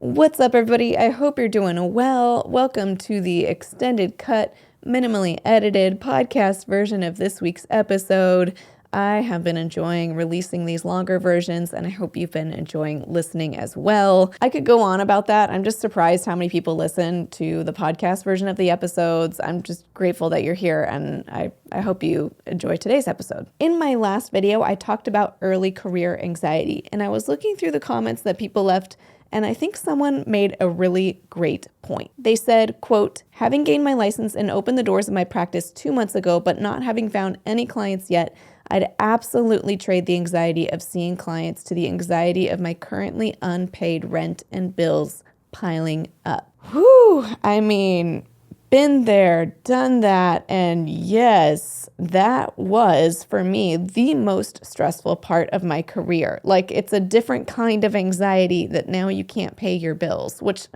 What's up, everybody? I hope you're doing well. Welcome to the extended cut, minimally edited podcast version of this week's episode. I have been enjoying releasing these longer versions, and I hope you've been enjoying listening as well. I could go on about that. I'm just surprised how many people listen to the podcast version of the episodes. I'm just grateful that you're here, and I hope you enjoy today's episode. In my last video, I talked about early career anxiety, and I was looking through the comments that people left, and I think someone made a really great point. They said, quote, "Having gained my license and opened the doors of my practice 2 months ago, but not having found any clients yet, I'd absolutely trade the anxiety of seeing clients to the anxiety of my currently unpaid rent and bills piling up." Whew, I mean, been there, done that, and yes, that was, for me, the most stressful part of my career. Like, it's a different kind of anxiety that now you can't pay your bills, which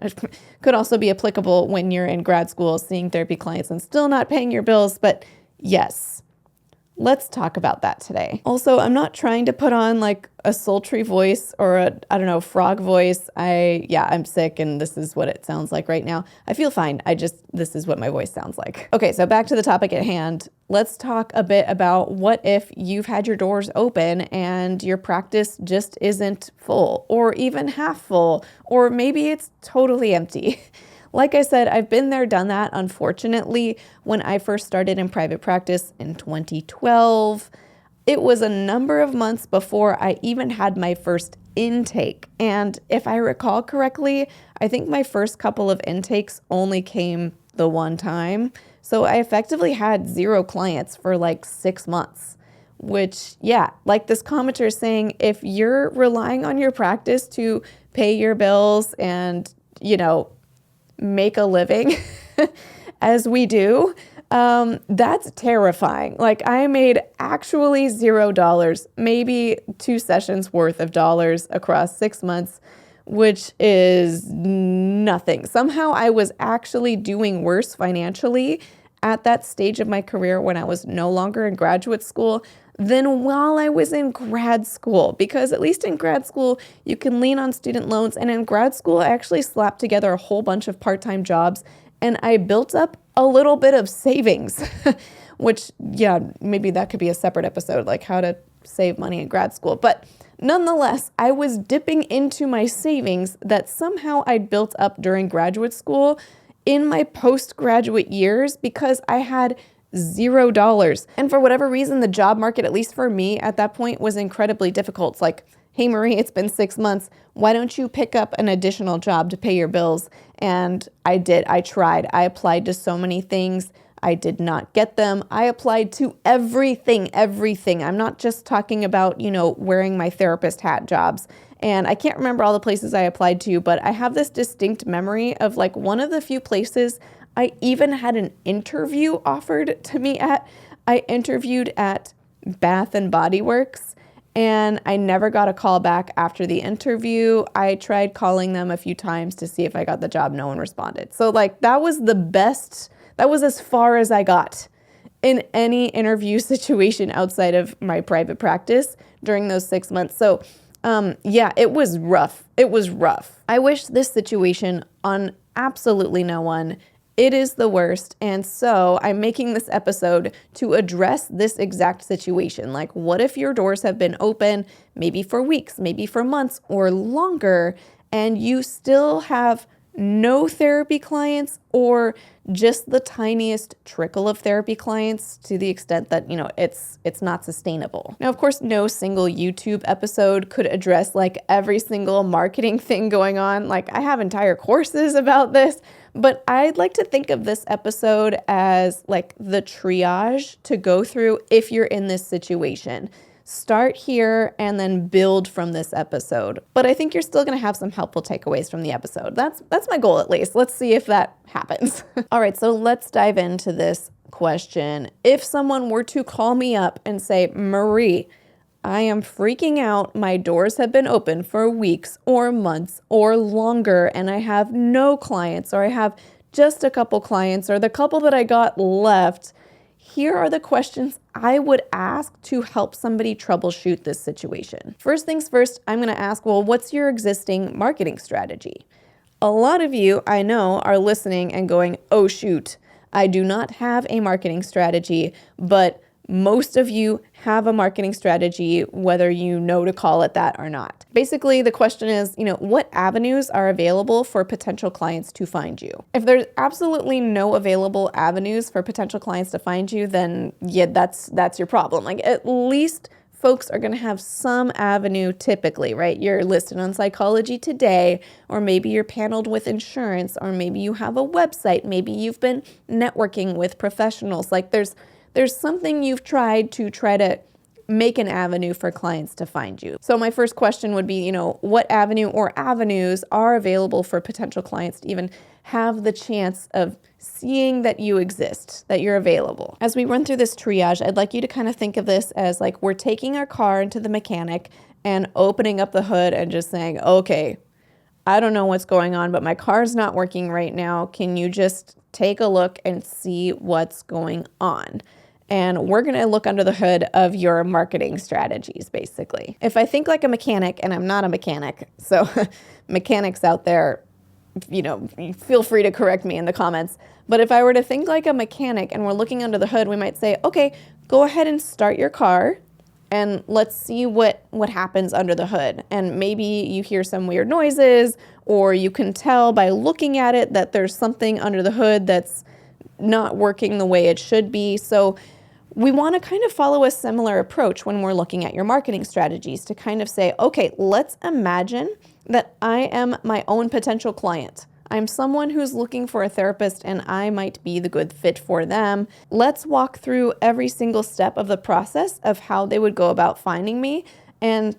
could also be applicable when you're in grad school seeing therapy clients and still not paying your bills, but yes. Let's talk about that today. Also, I'm not trying to put on like a sultry voice or a, frog voice. I'm sick and this is what it sounds like right now. I feel fine. This is what my voice sounds like. Okay, so back to the topic at hand. Let's talk a bit about what if you've had your doors open and your practice just isn't full or even half full, or maybe it's totally empty. Like I said, I've been there, done that. Unfortunately, when I first started in private practice in 2012, it was a number of months before I even had my first intake. And if I recall correctly, I think my first couple of intakes only came the one time. So I effectively had 0 clients for like 6 months, which, like this commenter is saying, if you're relying on your practice to pay your bills and, make a living as we do, that's terrifying. Like, I made actually $0, maybe 2 sessions worth of dollars across 6 months, which is nothing. Somehow I was actually doing worse financially at that stage of my career when I was no longer in graduate school than while I was in grad school, because at least in grad school, you can lean on student loans. And in grad school, I actually slapped together a whole bunch of part-time jobs and I built up a little bit of savings, which, maybe that could be a separate episode, like how to save money in grad school. But nonetheless, I was dipping into my savings that somehow I'd built up during graduate school in my postgraduate years because I had $0. And for whatever reason, the job market, at least for me at that point, was incredibly difficult. It's like, hey, Marie, it's been 6 months. Why don't you pick up an additional job to pay your bills? And I did. I tried. I applied to so many things. I did not get them. I applied to everything. I'm not just talking about, wearing my therapist hat jobs. And I can't remember all the places I applied to, but I have this distinct memory of like one of the few places I even had an interview offered to me at. I interviewed at Bath and Body Works, and I never got a call back after the interview. I tried calling them a few times to see if I got the job. No one responded. So like that was as far as I got in any interview situation outside of my private practice during those 6 months. So it was rough. I wish this situation on absolutely no one. It is the worst. And so I'm making this episode to address this exact situation. Like, what if your doors have been open maybe for weeks, maybe for months or longer, and you still have no therapy clients or just the tiniest trickle of therapy clients to the extent that, it's not sustainable. Now, of course, no single YouTube episode could address like every single marketing thing going on. Like, I have entire courses about this, but I'd like to think of this episode as like the triage to go through if you're in this situation. Start here and then build from this episode. But I think you're still going to have some helpful takeaways from the episode. That's my goal, at least. Let's see if that happens. All right, so let's dive into this question. If someone were to call me up and say, Marie, I am freaking out. My doors have been open for weeks or months or longer, and I have no clients, or I have just a couple clients, or the couple that I got left. Here are the questions I would ask to help somebody troubleshoot this situation. First things first, I'm going to ask, well, what's your existing marketing strategy? A lot of you, I know, are listening and going, oh shoot, I do not have a marketing strategy, but most of you have a marketing strategy, whether you know to call it that or not. Basically, the question is, what avenues are available for potential clients to find you? If there's absolutely no available avenues for potential clients to find you, then yeah, that's your problem. Like, at least folks are going to have some avenue typically, right? You're listed on Psychology Today, or maybe you're paneled with insurance, or maybe you have a website, maybe you've been networking with professionals. Like, there's something you've tried to make an avenue for clients to find you. So my first question would be, what avenue or avenues are available for potential clients to even have the chance of seeing that you exist, that you're available? As we run through this triage, I'd like you to kind of think of this as like we're taking our car into the mechanic and opening up the hood and just saying, okay, I don't know what's going on, but my car's not working right now. Can you just take a look and see what's going on? And we're going to look under the hood of your marketing strategies, basically. If I think like a mechanic, and I'm not a mechanic, so mechanics out there, feel free to correct me in the comments. But if I were to think like a mechanic and we're looking under the hood, we might say, okay, go ahead and start your car and let's see what happens under the hood. And maybe you hear some weird noises, or you can tell by looking at it that there's something under the hood that's not working the way it should be. So we want to kind of follow a similar approach when we're looking at your marketing strategies to kind of say, okay, let's imagine that I am my own potential client. I'm someone who's looking for a therapist and I might be the good fit for them. Let's walk through every single step of the process of how they would go about finding me and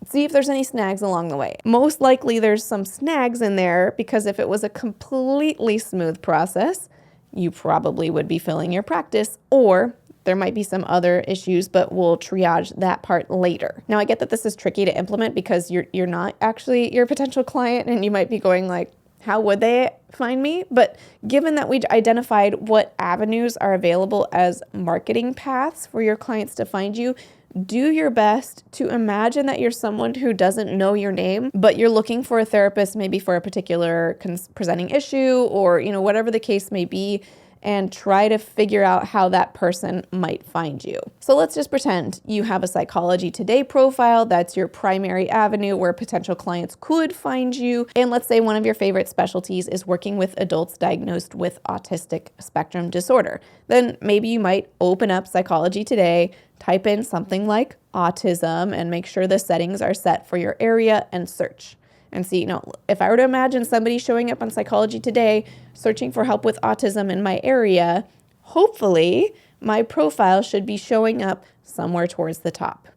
see if there's any snags along the way. Most likely there's some snags in there, because if it was a completely smooth process, you probably would be filling your practice, or there might be some other issues, but we'll triage that part later. Now, I get that this is tricky to implement because you're not actually your potential client, and you might be going like, how would they find me? But given that we identified what avenues are available as marketing paths for your clients to find you, do your best to imagine that you're someone who doesn't know your name, but you're looking for a therapist, maybe for a particular presenting issue, or whatever the case may be, and try to figure out how that person might find you. So let's just pretend you have a Psychology Today profile. That's your primary avenue where potential clients could find you. And let's say one of your favorite specialties is working with adults diagnosed with autistic spectrum disorder. Then maybe you might open up Psychology Today, type in something like autism, and make sure the settings are set for your area and search. And see, if I were to imagine somebody showing up on Psychology Today, searching for help with autism in my area, hopefully my profile should be showing up somewhere towards the top.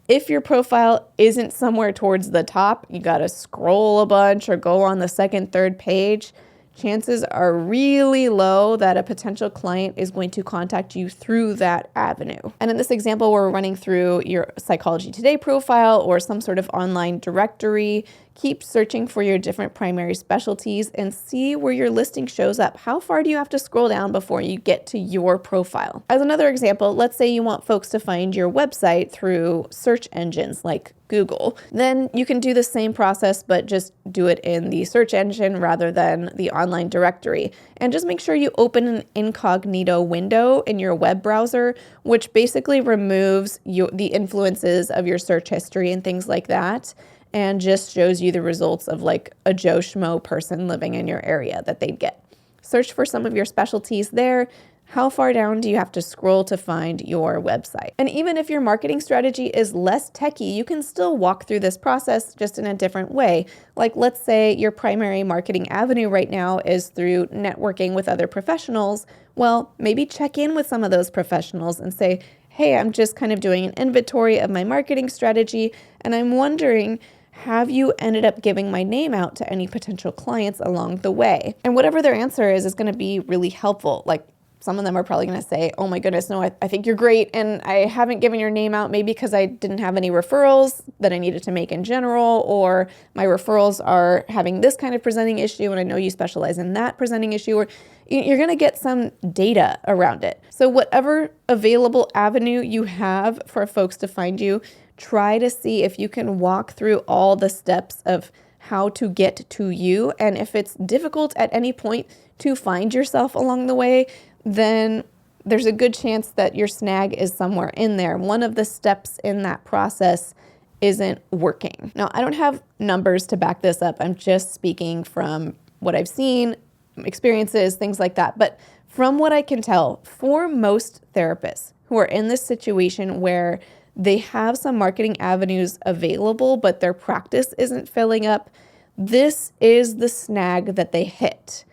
If your profile isn't somewhere towards the top, you got to scroll a bunch or go on the second, third page. Chances are really low that a potential client is going to contact you through that avenue. And in this example, we're running through your Psychology Today profile or some sort of online directory. Keep searching for your different primary specialties and see where your listing shows up. How far do you have to scroll down before you get to your profile? As another example, let's say you want folks to find your website through search engines like Google. Then you can do the same process, but just do it in the search engine rather than the online directory. And just make sure you open an incognito window in your web browser, which basically removes the influences of your search history and things like that, and just shows you the results of like a Joe Schmo person living in your area that they'd get. Search for some of your specialties there. How far down do you have to scroll to find your website? And even if your marketing strategy is less techy, you can still walk through this process just in a different way. Like, let's say your primary marketing avenue right now is through networking with other professionals. Well, maybe check in with some of those professionals and say, hey, I'm just kind of doing an inventory of my marketing strategy, and I'm wondering, have you ended up giving my name out to any potential clients along the way? And whatever their answer is going to be really helpful. Like, some of them are probably going to say, oh my goodness, no, I think you're great. And I haven't given your name out maybe because I didn't have any referrals that I needed to make in general, or my referrals are having this kind of presenting issue and I know you specialize in that presenting issue, or you're going to get some data around it. So whatever available avenue you have for folks to find you, try to see if you can walk through all the steps of how to get to you. And if it's difficult at any point to find yourself along the way, then there's a good chance that your snag is somewhere in there. One of the steps in that process isn't working. Now, I don't have numbers to back this up. I'm just speaking from what I've seen, experiences, things like that. But from what I can tell, for most therapists who are in this situation where they have some marketing avenues available, but their practice isn't filling up, this is the snag that they hit.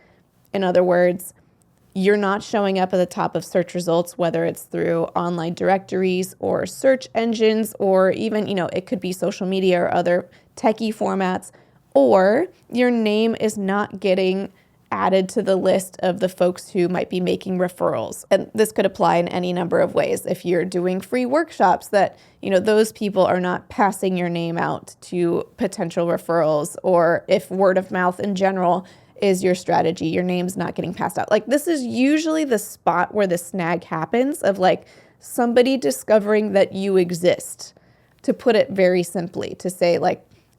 In other words, you're not showing up at the top of search results, whether it's through online directories or search engines, or even, it could be social media or other techie formats, or your name is not getting added to the list of the folks who might be making referrals. And this could apply in any number of ways. If you're doing free workshops that, those people are not passing your name out to potential referrals, or if word of mouth in general is your strategy, your name's not getting passed out. Like, this is usually the spot where the snag happens of somebody discovering that you exist, to put it very simply, to say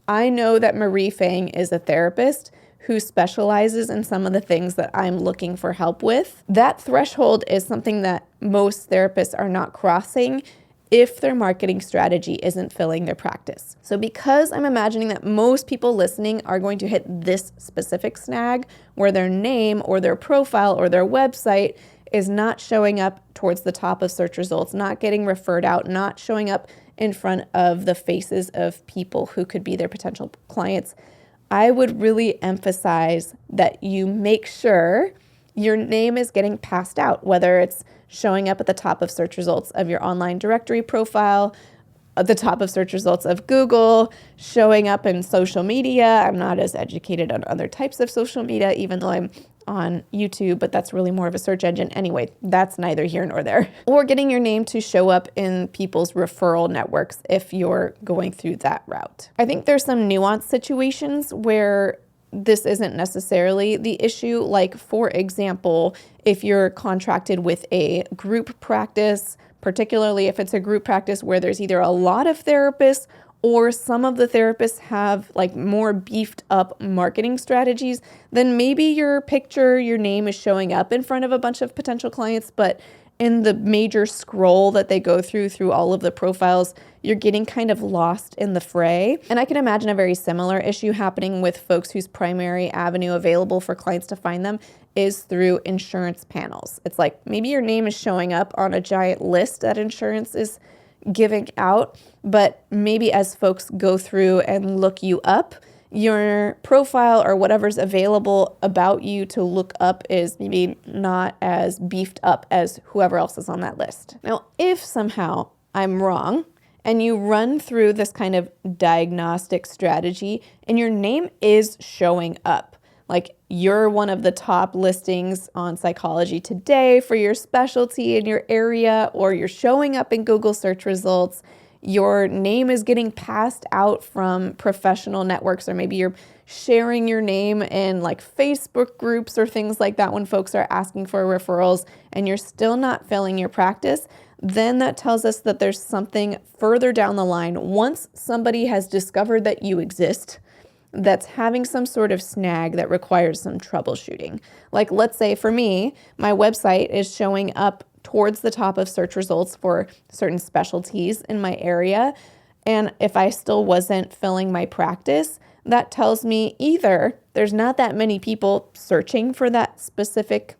I know that Marie Fang is a therapist who specializes in some of the things that I'm looking for help with. That threshold is something that most therapists are not crossing if their marketing strategy isn't filling their practice. So because I'm imagining that most people listening are going to hit this specific snag where their name or their profile or their website is not showing up towards the top of search results, not getting referred out, not showing up in front of the faces of people who could be their potential clients, I would really emphasize that you make sure your name is getting passed out, whether it's showing up at the top of search results of your online directory profile, at the top of search results of Google, showing up in social media. I'm not as educated on other types of social media, even though I'm on YouTube, but that's really more of a search engine. Anyway, that's neither here nor there. Or getting your name to show up in people's referral networks if you're going through that route. I think there's some nuanced situations where this isn't necessarily the issue. Like, for example, if you're contracted with a group practice, particularly if it's a group practice where there's either a lot of therapists or some of the therapists have more beefed up marketing strategies, then maybe your name is showing up in front of a bunch of potential clients, but in the major scroll that they go through all of the profiles, you're getting kind of lost in the fray. And I can imagine a very similar issue happening with folks whose primary avenue available for clients to find them is through insurance panels. It's maybe your name is showing up on a giant list that insurance is giving out, but maybe as folks go through and look you up, your profile or whatever's available about you to look up is maybe not as beefed up as whoever else is on that list. Now, if somehow I'm wrong and you run through this kind of diagnostic strategy and your name is showing up, you're one of the top listings on Psychology Today for your specialty in your area, or you're showing up in Google search results, your name is getting passed out from professional networks, or maybe you're sharing your name in Facebook groups or things like that when folks are asking for referrals, and you're still not filling your practice, then that tells us that there's something further down the line. Once somebody has discovered that you exist, that's having some sort of snag that requires some troubleshooting. Let's say for me, my website is showing up towards the top of search results for certain specialties in my area. And if I still wasn't filling my practice, that tells me either there's not that many people searching for that specific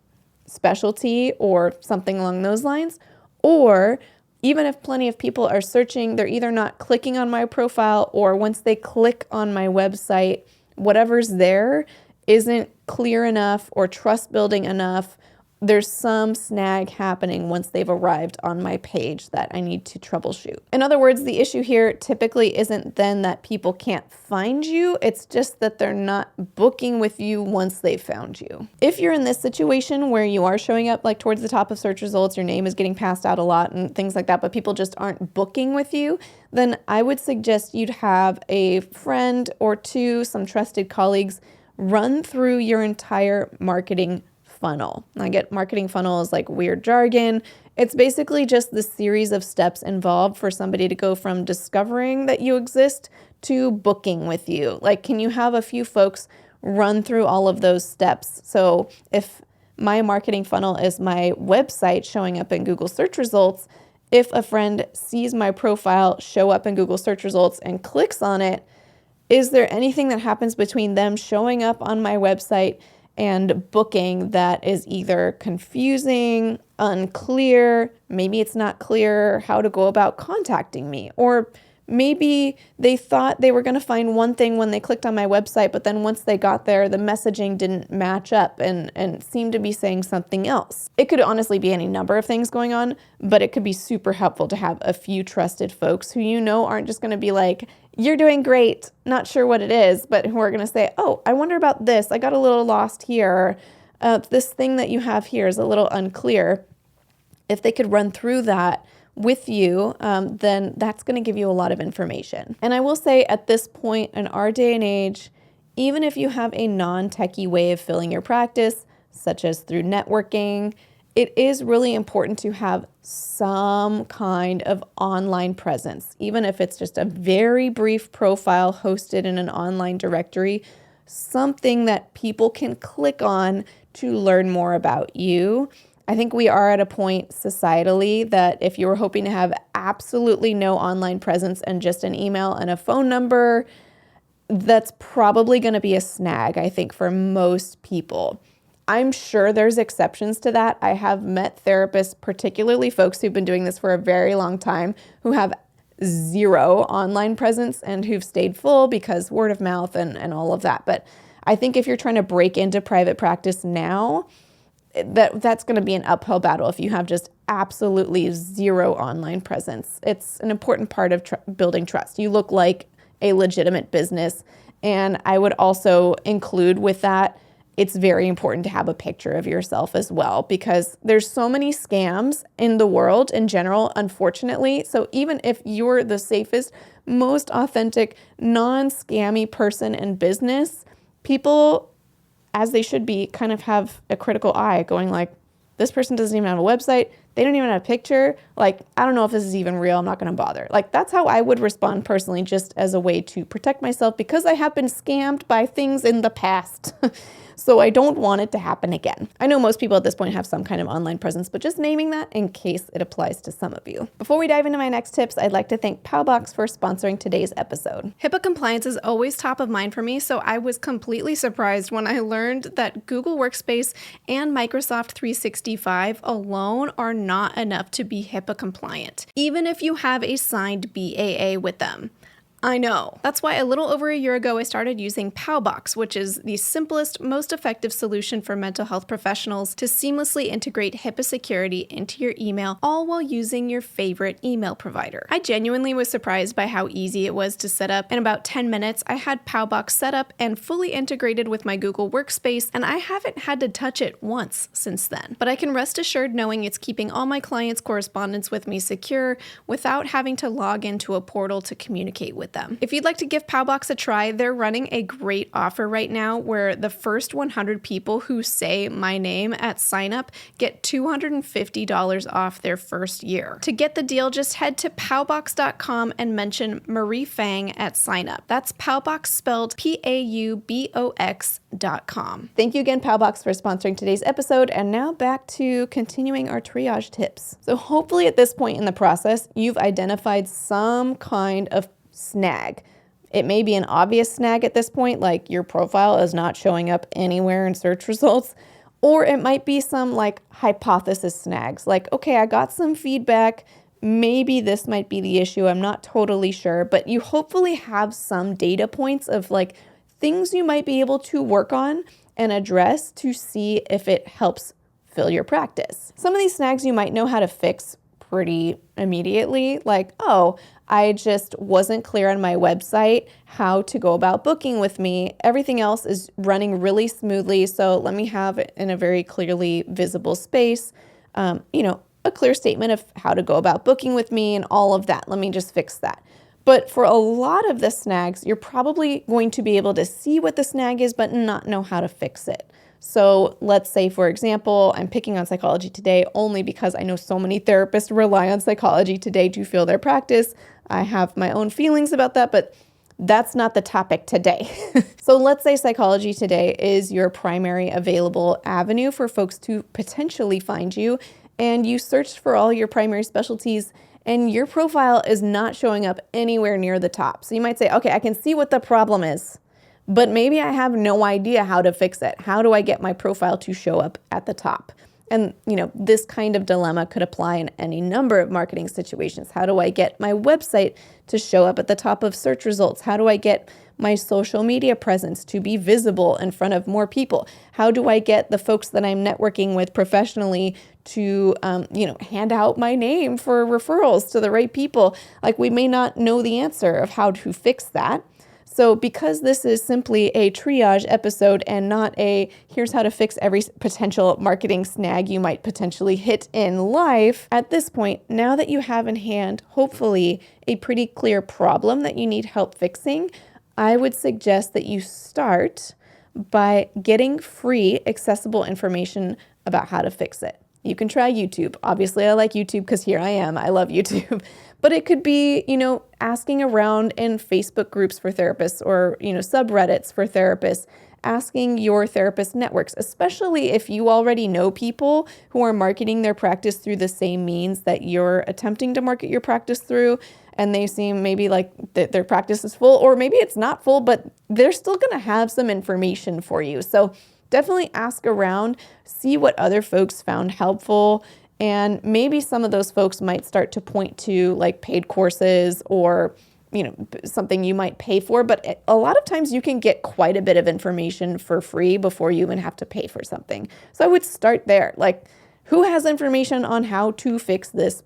specialty or something along those lines, or even if plenty of people are searching, they're either not clicking on my profile, or once they click on my website, whatever's there isn't clear enough or trust building enough. There's some snag happening once they've arrived on my page that I need to troubleshoot. In other words, the issue here typically isn't then that people can't find you. It's just that they're not booking with you once they've found you. If you're in this situation where you are showing up towards the top of search results, your name is getting passed out a lot and things like that, but people just aren't booking with you, then I would suggest you'd have a friend or two, some trusted colleagues, run through your entire marketing funnel. I get marketing funnel is weird jargon. It's basically just the series of steps involved for somebody to go from discovering that you exist to booking with you? Like, can you have a few folks run through all of those steps? So if my marketing funnel is my website showing up in Google search results, if a friend sees my profile show up in Google search results and clicks on it, is there anything that happens between them showing up on my website and booking that is either confusing, unclear, maybe it's not clear how to go about contacting me, or maybe they thought they were going to find one thing when they clicked on my website, but then once they got there, the messaging didn't match up and seemed to be saying something else. It could honestly be any number of things going on, but it could be super helpful to have a few trusted folks who you know aren't just going to be like, you're doing great, not sure what it is, but who are going to say, oh, I wonder about this. I got a little lost here. This thing that you have here is a little unclear. If they could run through that with you, then that's going to give you a lot of information. And I will say at this point in our day and age, even if you have a non-techie way of filling your practice, such as through networking, it is really important to have some kind of online presence, even if it's just a very brief profile hosted in an online directory, something that people can click on to learn more about you. I think we are at a point societally that if you were hoping to have absolutely no online presence and just an email and a phone number, that's probably going to be a snag, I think, for most people. I'm sure there's exceptions to that. I have met therapists, particularly folks who've been doing this for a very long time, who have zero online presence and who've stayed full because word of mouth and all of that. But I think if you're trying to break into private practice now, that's going to be an uphill battle if you have just absolutely zero online presence. It's an important part of building trust. You look like a legitimate business. And I would also include with that, it's very important to have a picture of yourself as well, because there's so many scams in the world in general, unfortunately. So even if you're the safest, most authentic, non-scammy person in business, people, as they should be, kind of have a critical eye going like, this person doesn't even have a website. They don't even have a picture. Like, I don't know if this is even real. I'm not going to bother. Like, that's how I would respond personally, just as a way to protect myself, because I have been scammed by things in the past. So I don't want it to happen again. I know most people at this point have some kind of online presence, but just naming that in case it applies to some of you. Before we dive into my next tips, I'd like to thank Paubox for sponsoring today's episode. HIPAA compliance is always top of mind for me, so I was completely surprised when I learned that Google Workspace and Microsoft 365 alone are not enough to be HIPAA compliant, even if you have a signed BAA with them. I know. That's why a little over a year ago, I started using Paubox, which is the simplest, most effective solution for mental health professionals to seamlessly integrate HIPAA security into your email, all while using your favorite email provider. I genuinely was surprised by how easy it was to set up. In about 10 minutes, I had Paubox set up and fully integrated with my Google Workspace, and I haven't had to touch it once since then. But I can rest assured knowing it's keeping all my clients' correspondence with me secure without having to log into a portal to communicate with them. If you'd like to give Paubox a try, they're running a great offer right now where the first 100 people who say my name at sign up get $250 off their first year. To get the deal, just head to paubox.com and mention Marie Fang at sign up. That's Paubox spelled Paubox.com. Thank you again, Paubox, for sponsoring today's episode. And now back to continuing our triage tips. So hopefully at this point in the process, you've identified some kind of snag. It may be an obvious snag at this point, like your profile is not showing up anywhere in search results, or it might be some like hypothesis snags, like, okay, I got some feedback, maybe this might be the issue, I'm not totally sure, but you hopefully have some data points of like things you might be able to work on and address to see if it helps fill your practice. Some of these snags you might know how to fix pretty immediately, like, oh, I just wasn't clear on my website how to go about booking with me. Everything else is running really smoothly, so let me have it in a very clearly visible space, a clear statement of how to go about booking with me and all of that. Let me just fix that. But for a lot of the snags, you're probably going to be able to see what the snag is, but not know how to fix it. So let's say, for example, I'm picking on Psychology Today only because I know so many therapists rely on Psychology Today to fill their practice. I have my own feelings about that, but that's not the topic today. So let's say Psychology Today is your primary available avenue for folks to potentially find you, and you searched for all your primary specialties and your profile is not showing up anywhere near the top. So you might say, okay, I can see what the problem is, but maybe I have no idea how to fix it. How do I get my profile to show up at the top? And this kind of dilemma could apply in any number of marketing situations. How do I get my website to show up at the top of search results? How do I get my social media presence to be visible in front of more people? How do I get the folks that I'm networking with professionally to, hand out my name for referrals to the right people? Like, we may not know the answer of how to fix that. So because this is simply a triage episode and not a here's how to fix every potential marketing snag you might potentially hit in life, at this point, now that you have in hand, hopefully, a pretty clear problem that you need help fixing, I would suggest that you start by getting free, accessible information about how to fix it. You can try YouTube. Obviously, I like YouTube because here I am. I love YouTube. But it could be, asking around in Facebook groups for therapists or, subreddits for therapists, asking your therapist networks, especially if you already know people who are marketing their practice through the same means that you're attempting to market your practice through, and they seem maybe like their practice is full, or maybe it's not full, but they're still going to have some information for you. So definitely ask around, see what other folks found helpful, and maybe some of those folks might start to point to like paid courses or something you might pay for. But a lot of times you can get quite a bit of information for free before you even have to pay for something. So I would start there. Like, who has information on how to fix this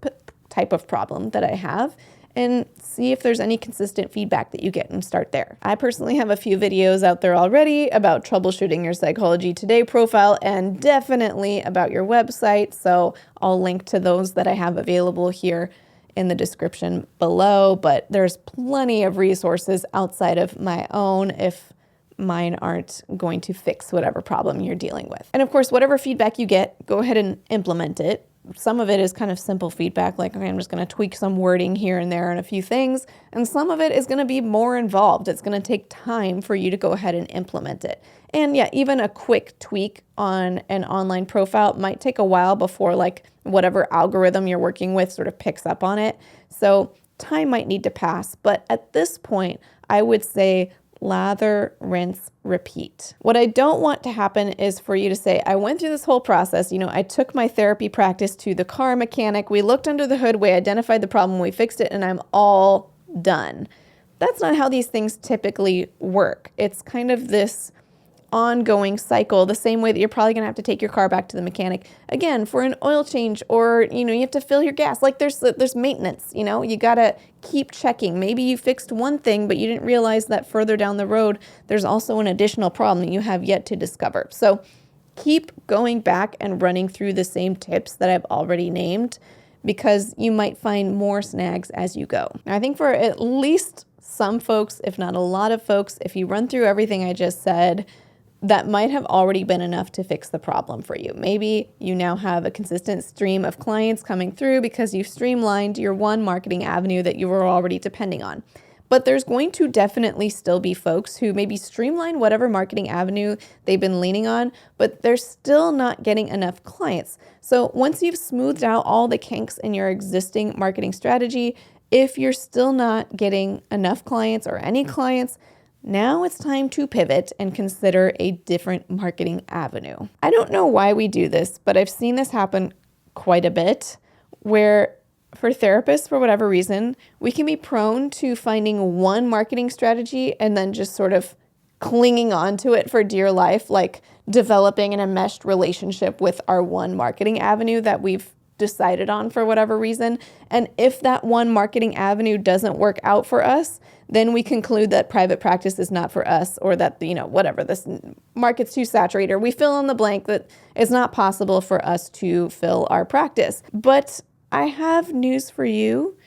type of problem that I have? And see if there's any consistent feedback that you get and start there. I personally have a few videos out there already about troubleshooting your Psychology Today profile and definitely about your website. So I'll link to those that I have available here in the description below, but there's plenty of resources outside of my own if mine aren't going to fix whatever problem you're dealing with. And of course, whatever feedback you get, go ahead and implement it. Some of it is kind of simple feedback, like, okay, I'm just going to tweak some wording here and there and a few things. And some of it is going to be more involved. It's going to take time for you to go ahead and implement it. And yeah, even a quick tweak on an online profile might take a while before like whatever algorithm you're working with sort of picks up on it. So time might need to pass. But at this point, I would say lather, rinse, repeat. What I don't want to happen is for you to say, I went through this whole process. I took my therapy practice to the car mechanic. We looked under the hood, we identified the problem, we fixed it, and I'm all done. That's not how these things typically work. It's kind of this ongoing cycle, the same way that you're probably going to have to take your car back to the mechanic again for an oil change, or you have to fill your gas. Like there's maintenance, you got to keep checking. Maybe you fixed one thing, but you didn't realize that further down the road there's also an additional problem that you have yet to discover. So keep going back and running through the same tips that I've already named, because you might find more snags as you go. Now, I think for at least some folks, if not a lot of folks, if you run through everything I just said, that might have already been enough to fix the problem for you. Maybe you now have a consistent stream of clients coming through because you've streamlined your one marketing avenue that you were already depending on. But there's going to definitely still be folks who maybe streamline whatever marketing avenue they've been leaning on, but they're still not getting enough clients. So once you've smoothed out all the kinks in your existing marketing strategy, if you're still not getting enough clients or any clients, now it's time to pivot and consider a different marketing avenue. I don't know why we do this, but I've seen this happen quite a bit, where for therapists, for whatever reason, we can be prone to finding one marketing strategy and then just sort of clinging on to it for dear life, like developing an enmeshed relationship with our one marketing avenue that we've decided on for whatever reason. And if that one marketing avenue doesn't work out for us, then we conclude that private practice is not for us, or that, whatever, this market's too saturated, or we fill in the blank that it's not possible for us to fill our practice. But I have news for you.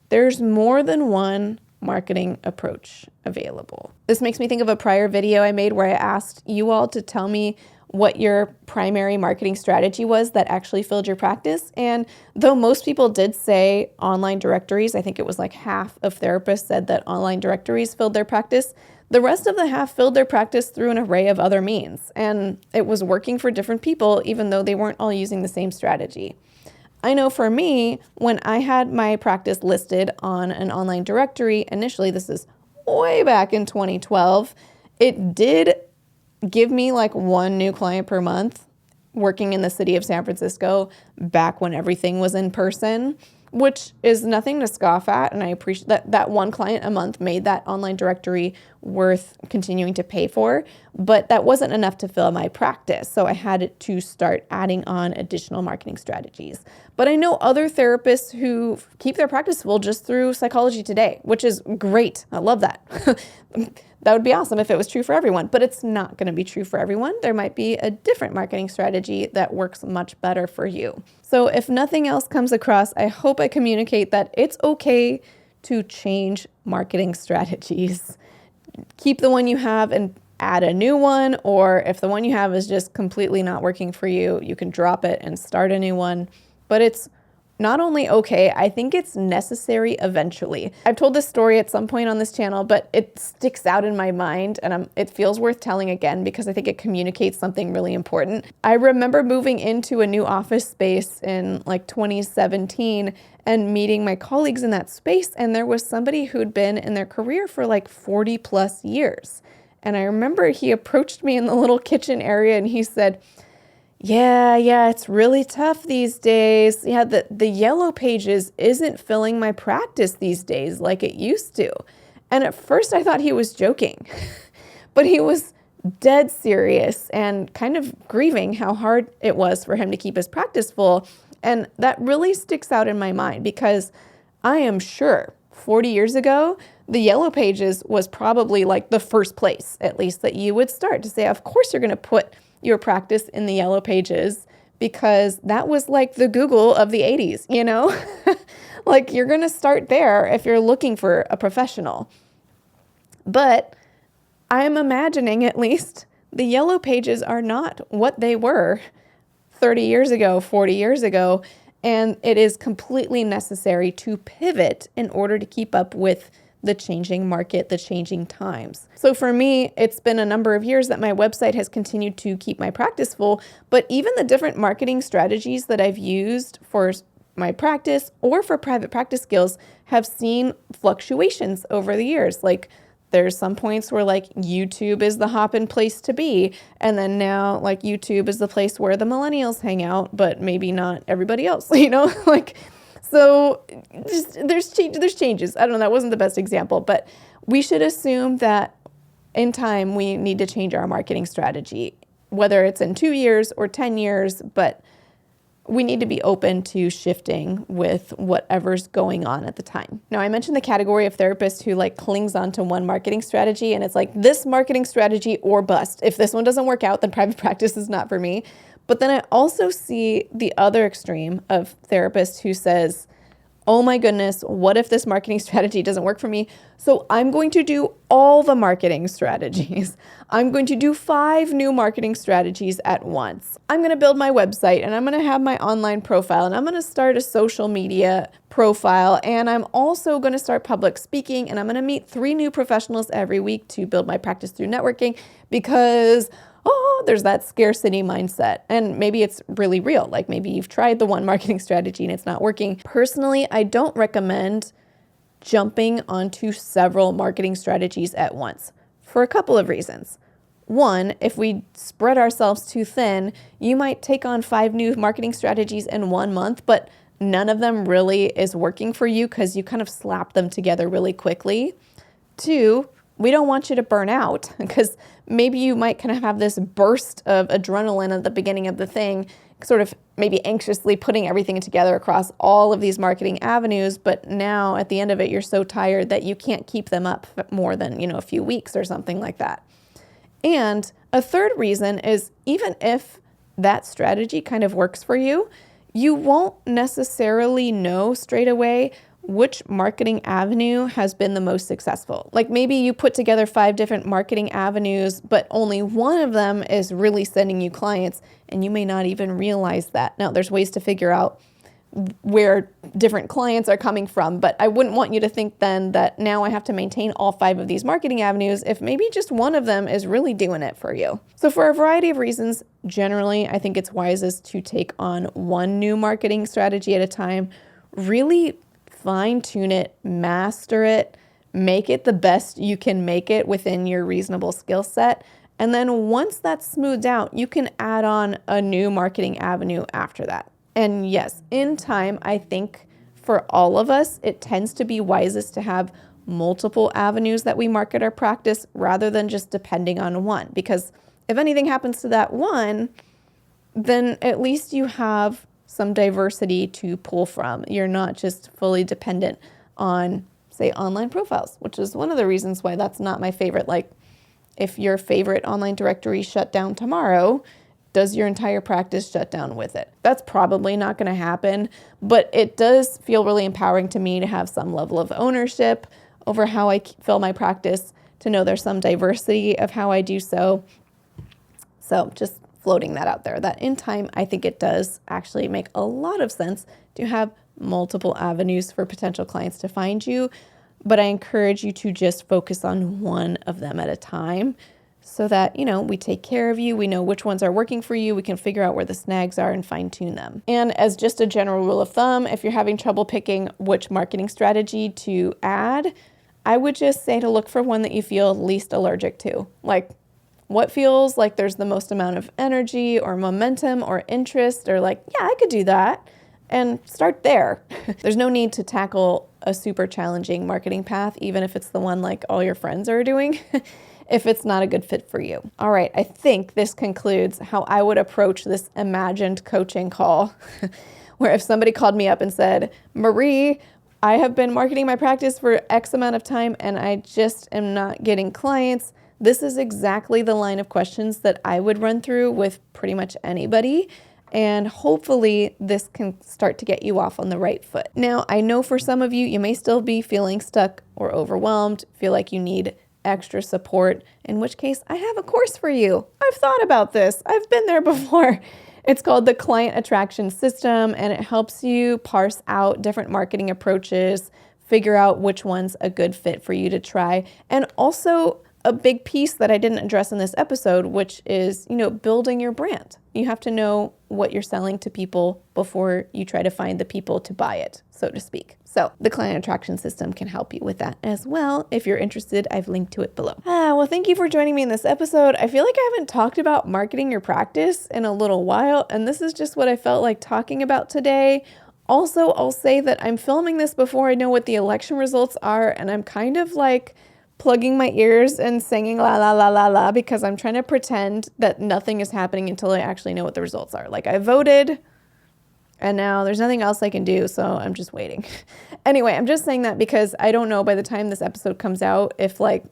There's more than one marketing approach available. This makes me think of a prior video I made where I asked you all to tell me what your primary marketing strategy was that actually filled your practice. And though most people did say online directories, I think it was like half of therapists said that online directories filled their practice, the rest of the half filled their practice through an array of other means. And it was working for different people, even though they weren't all using the same strategy. I know for me, when I had my practice listed on an online directory, initially, this is way back in 2012, it did give me like one new client per month working in the city of San Francisco back when everything was in person, which is nothing to scoff at. And I appreciate that one client a month made that online directory worth continuing to pay for, but that wasn't enough to fill my practice. So I had to start adding on additional marketing strategies. But I know other therapists who keep their practice full just through Psychology Today, which is great. I love that. That would be awesome if it was true for everyone, but it's not going to be true for everyone. There might be a different marketing strategy that works much better for you. So if nothing else comes across, I hope I communicate that it's okay to change marketing strategies. Keep the one you have and add a new one, or if the one you have is just completely not working for you, you can drop it and start a new one. But it's not only okay, I think it's necessary eventually. I've told this story at some point on this channel, but it sticks out in my mind and it feels worth telling again because I think it communicates something really important. I remember moving into a new office space in like 2017 and meeting my colleagues in that space, and there was somebody who'd been in their career for like 40 plus years. And I remember he approached me in the little kitchen area and he said, yeah, it's really tough these days. Yeah, the yellow pages isn't filling my practice these days like it used to. And at first I thought he was joking, but he was dead serious and kind of grieving how hard it was for him to keep his practice full. And that really sticks out in my mind because I am sure 40 years ago, the yellow pages was probably like the first place, at least, that you would start to say, of course you're going to put your practice in the yellow pages because that was like the Google of the 80s, you know? Like you're going to start there if you're looking for a professional. But I'm imagining at least the yellow pages are not what they were 30 years ago, 40 years ago, and it is completely necessary to pivot in order to keep up with the changing market, the changing times. So for me, it's been a number of years that my website has continued to keep my practice full, but even the different marketing strategies that I've used for my practice or for private practice skills have seen fluctuations over the years. Like there's some points where like YouTube is the hop-in place to be, and then now like YouTube is the place where the millennials hang out, but maybe not everybody else, you know, like. So just, there's changes. I don't know, that wasn't the best example, but we should assume that in time we need to change our marketing strategy, whether it's in 2 years or 10 years, but we need to be open to shifting with whatever's going on at the time. Now, I mentioned the category of therapists who like clings onto one marketing strategy, and it's like this marketing strategy or bust. If this one doesn't work out, then private practice is not for me. But then I also see the other extreme of therapists who says, oh my goodness, what if this marketing strategy doesn't work for me? So I'm going to do all the marketing strategies. I'm going to do 5 new marketing strategies at once. I'm going to build my website and I'm going to have my online profile and I'm going to start a social media profile and I'm also going to start public speaking and I'm going to meet 3 new professionals every week to build my practice through networking because there's that scarcity mindset. And maybe it's really real. Like maybe you've tried the one marketing strategy and it's not working. Personally, I don't recommend jumping onto several marketing strategies at once for a couple of reasons. One, if we spread ourselves too thin, you might take on 5 new marketing strategies in 1 month, but none of them really is working for you because you kind of slap them together really quickly. 2, we don't want you to burn out because maybe you might kind of have this burst of adrenaline at the beginning of the thing, sort of maybe anxiously putting everything together across all of these marketing avenues. But now at the end of it, you're so tired that you can't keep them up more than, a few weeks or something like that. And a third reason is even if that strategy kind of works for you, you won't necessarily know straight away which marketing avenue has been the most successful. Like maybe you put together 5 different marketing avenues, but only one of them is really sending you clients, and you may not even realize that. Now, there's ways to figure out where different clients are coming from, but I wouldn't want you to think then that now I have to maintain all 5 of these marketing avenues if maybe just one of them is really doing it for you. So for a variety of reasons, generally, I think it's wisest to take on one new marketing strategy at a time, really fine tune it, master it, make it the best you can make it within your reasonable skill set. And then once that's smoothed out, you can add on a new marketing avenue after that. And yes, in time, I think for all of us, it tends to be wisest to have multiple avenues that we market our practice rather than just depending on one. Because if anything happens to that one, then at least you have some diversity to pull from. You're not just fully dependent on, say, online profiles, which is one of the reasons why that's not my favorite. Like, if your favorite online directory shut down tomorrow, does your entire practice shut down with it? That's probably not going to happen, but it does feel really empowering to me to have some level of ownership over how I fill my practice, to know there's some diversity of how I do so. So just floating that out there, that in time, I think it does actually make a lot of sense to have multiple avenues for potential clients to find you, but I encourage you to just focus on one of them at a time, so that, we take care of you, we know which ones are working for you, we can figure out where the snags are and fine tune them. And as just a general rule of thumb, if you're having trouble picking which marketing strategy to add, I would just say to look for one that you feel least allergic to. Like, what feels like there's the most amount of energy or momentum or interest, or like, yeah, I could do that, and start there. There's no need to tackle a super challenging marketing path, even if it's the one like all your friends are doing, if it's not a good fit for you. All right, I think this concludes how I would approach this imagined coaching call, where if somebody called me up and said, Marie, I have been marketing my practice for X amount of time and I just am not getting clients, this is exactly the line of questions that I would run through with pretty much anybody. And hopefully this can start to get you off on the right foot. Now, I know for some of you, you may still be feeling stuck or overwhelmed, feel like you need extra support, in which case I have a course for you. I've thought about this. I've been there before. It's called the Client Attraction System, and it helps you parse out different marketing approaches, figure out which one's a good fit for you to try, and also a big piece that I didn't address in this episode, which is, building your brand. You have to know what you're selling to people before you try to find the people to buy it, so to speak. So the Client Attraction System can help you with that as well. If you're interested, I've linked to it below. Well, thank you for joining me in this episode. I feel like I haven't talked about marketing your practice in a little while, and this is just what I felt like talking about today. Also, I'll say that I'm filming this before I know what the election results are, and I'm kind of like plugging my ears and singing la la la la la because I'm trying to pretend that nothing is happening until I actually know what the results are. Like, I voted and now there's nothing else I can do, so I'm just waiting. Anyway, I'm just saying that because I don't know by the time this episode comes out if like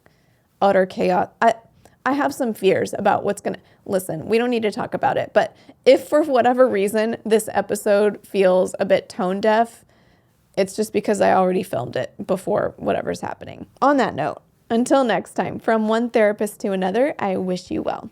utter chaos. I have some fears about what's gonna, listen, we don't need to talk about it, but if for whatever reason this episode feels a bit tone deaf, it's just because I already filmed it before whatever's happening. On that note, until next time, from one therapist to another, I wish you well.